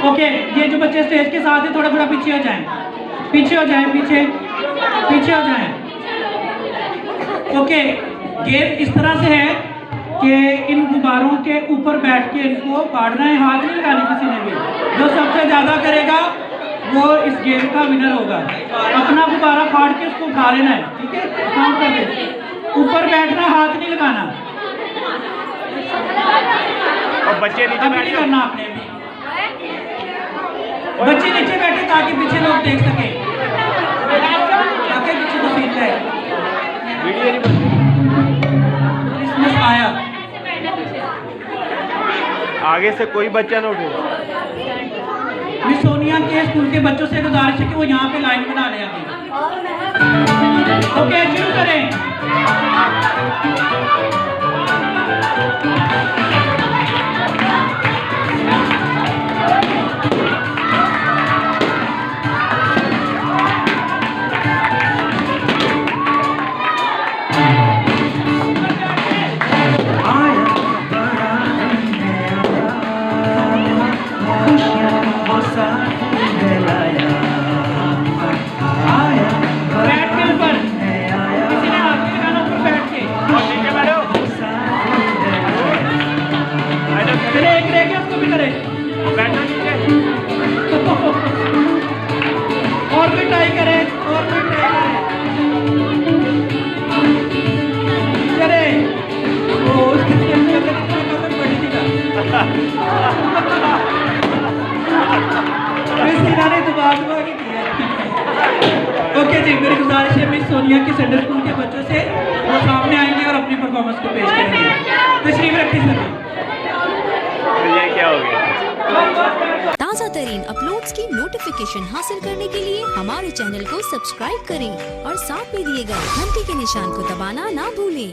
Okay, ये जो बच्चे स्टेज के साथ हैं थोड़ा थोड़ा पीछे हो जाएं, पीछे हो जाएं, पीछे हो जाएं। ओके, गेम इस तरह से है कि इन गुब्बारों के ऊपर बैठ के इनको फाड़ना है, हाथ नहीं लगाने किसी ने भी। जो सबसे ज़्यादा करेगा वो इस गेम का विनर होगा। अपना गुब्बारा फाड़ के उसको उठा लेना है, ठीक है? काउंट कर दे, ऊपर बैठना, हाथ नहीं लगाना और बच्चे नीचे बैठ करना आपने भी। बच्चे नीचे बैठे ताकि पीछे लोग देख सके, ताकि पीछे तो सीट है। वीडियो नहीं बनती। क्रिसमस आया, आगे से कोई बच्चा ना उठे। मिस सोनिया के स्कूल के बच्चों से गुजारिश है कि वो यहाँ पे लाइन बना लें अभी। ओके, शुरू करें। और भी ट्राई करें, और भी ट्राई करें। चले वो उसकी बड़ी थी ने दुबा के किया। ओके जी, मेरी गुजारिश है मिस सोनिया के सेंटर स्कूल के बच्चों से वो सामने आएंगे और अपनी परफॉर्मेंस को पेश करेंगे। तशरीफ रखिए सभी। ये क्या हो गया? ताज़ा तरीन अपलोड्स की नोटिफिकेशन हासिल करने के लिए हमारे चैनल को सब्सक्राइब करें और साथ में दिए गए घंटी के निशान को दबाना ना भूलें।